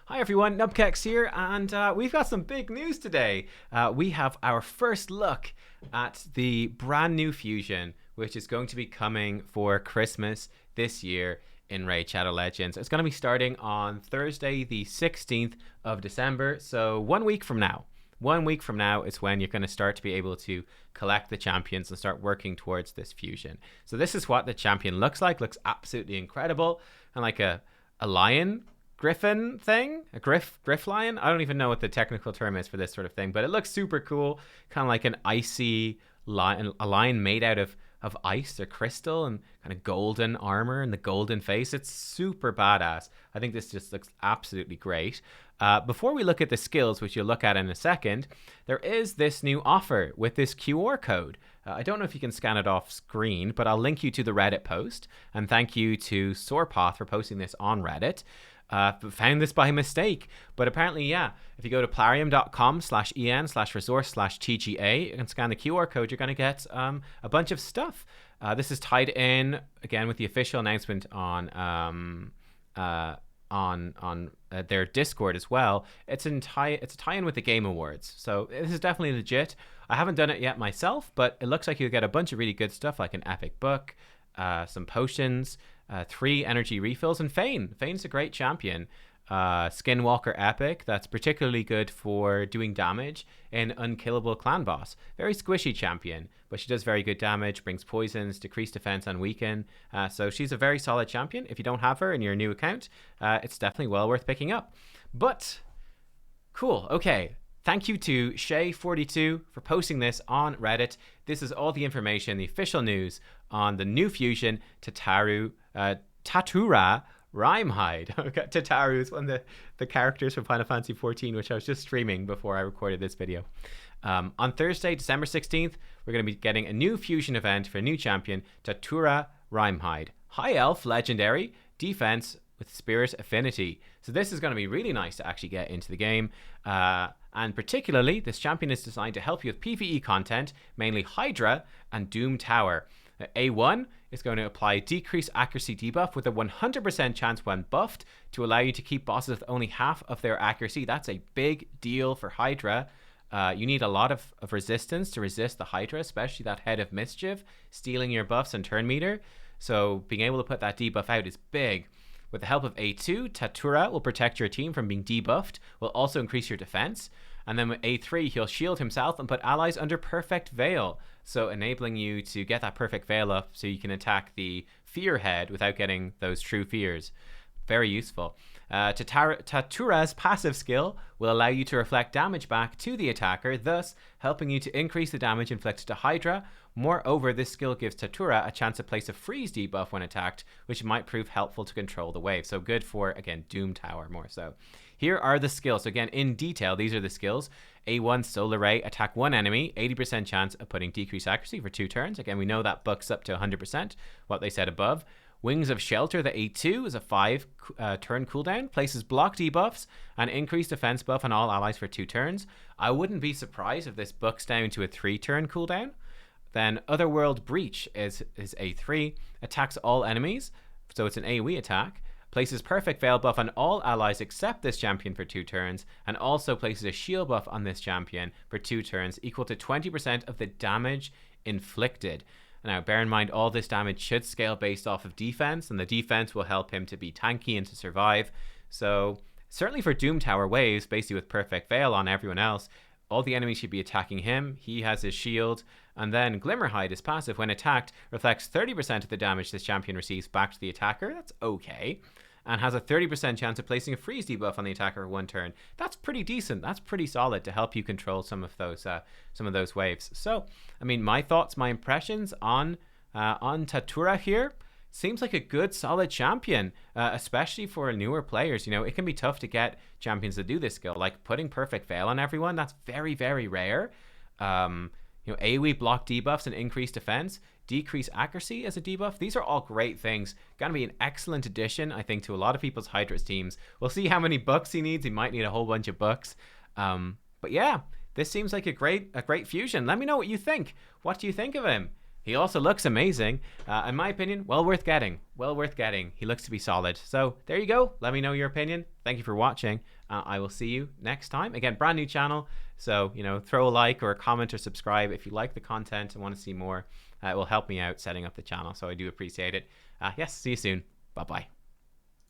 Hi everyone, nubkeks here, and we've got some big news today. We have our first look at the brand new fusion, which is going to be coming for Christmas this year in Raid Shadow Legends. It's going to be starting on Thursday, the 16th of December, so 1 week from now. 1 week from now is when you're going to start to be able to collect the champions and start working towards this fusion. So this is what the champion looks like. Looks absolutely incredible, and like a lion griffin thing, a griff lion. I don't even know what the technical term is for this sort of thing, but it looks super cool. Kind of like an icy lion, a lion made out of ice or crystal, and kind of golden armor and the golden face. It's super badass. I think this just looks absolutely great. Before we look at the skills, which you'll look at in a second, there is this new offer with this QR code. I don't know if you can scan it off screen, but I'll link you to the Reddit post. And thank you to Soarpath for posting this on Reddit. Found this by mistake, but apparently, yeah, if you go to plarium.com/en/resource/tga, you can scan the QR code. You're going to get a bunch of stuff. This is tied in again with the official announcement on their Discord as well. It's a tie-in with the Game Awards, so this is definitely legit. I haven't done it yet myself, but it looks like you'll get a bunch of really good stuff, like an epic book, some potions, 3 energy refills, and Fane. Fane's a great champion. Skinwalker Epic, that's particularly good for doing damage in Unkillable Clan Boss. Very squishy champion, but she does very good damage, brings poisons, decreased defense, and weaken. So she's a very solid champion. If you don't have her in your new account, it's definitely well worth picking up. But, cool, okay. Thank you to Shay42 for posting this on Reddit. This is all the information, the official news on the new fusion, Tatura Rimehide. Okay, Tataru is one of the characters from Final Fantasy XIV, which I was just streaming before I recorded this video. On Thursday, December 16th, we're going to be getting a new fusion event for a new champion, Tatura Rimehide. High Elf, Legendary, Defense with Spirit Affinity. So this is going to be really nice to actually get into the game. And particularly, this champion is designed to help you with PvE content, mainly Hydra and Doom Tower. A1 is going to apply decreased accuracy debuff with a 100% chance when buffed to allow you to keep bosses with only half of their accuracy. That's a big deal for Hydra. You need a lot of resistance to resist the Hydra, especially that Head of Mischief, stealing your buffs and turn meter. So being able to put that debuff out is big. With the help of A2, Tatura will protect your team from being debuffed, will also increase your defense. And then with A3, he'll shield himself and put allies under Perfect Veil, so enabling you to get that Perfect Veil up so you can attack the Fear Head without getting those true fears. Very useful. Tatura's passive skill will allow you to reflect damage back to the attacker, thus helping you to increase the damage inflicted to Hydra. Moreover, this skill gives Tatura a chance to place a freeze debuff when attacked, which might prove helpful to control the wave. So good for, again, Doom Tower more so. Here are the skills. So again, in detail, these are the skills. A1, Solar Ray, attack one enemy, 80% chance of putting decreased accuracy for 2 turns. Again, we know that bucks up to 100%, what they said above. Wings of Shelter, the A2, is a 5 turn cooldown, places block debuffs and increased defense buff on all allies for 2 turns. I wouldn't be surprised if this bucks down to a 3 turn cooldown. Then Otherworld Breach is A3, attacks all enemies, so it's an AoE attack. Places Perfect Veil buff on all allies except this champion for 2 turns, and also places a shield buff on this champion for 2 turns, equal to 20% of the damage inflicted. Now, bear in mind, all this damage should scale based off of defense, and the defense will help him to be tanky and to survive. So, certainly for Doom Tower waves, basically with Perfect Veil on everyone else, all the enemies should be attacking him. He has his shield. And then Glimmerhide is passive. When attacked, reflects 30% of the damage this champion receives back to the attacker. That's okay. And has a 30% chance of placing a freeze debuff on the attacker for 1 turn. That's pretty decent. That's pretty solid to help you control some of those waves. So, I mean, my thoughts, my impressions on Tatura here. Seems like a good, solid champion, especially for newer players. You know, it can be tough to get champions to do this skill. Like putting Perfect Veil on everyone, that's very, very rare. You know, AoE block debuffs and increased defense, decrease accuracy as a debuff. These are all great things. Gonna be an excellent addition, I think, to a lot of people's Hydra's teams. We'll see how many bucks he needs. He might need a whole bunch of bucks. But yeah, this seems like a great fusion. Let me know what you think. What do you think of him? He also looks amazing. In my opinion, well worth getting. Well worth getting. He looks to be solid. So there you go. Let me know your opinion. Thank you for watching. I will see you next time. Again, brand new channel. So, throw a like or a comment or subscribe if you like the content and want to see more. It will help me out setting up the channel. So I do appreciate it. Yes, see you soon. Bye-bye.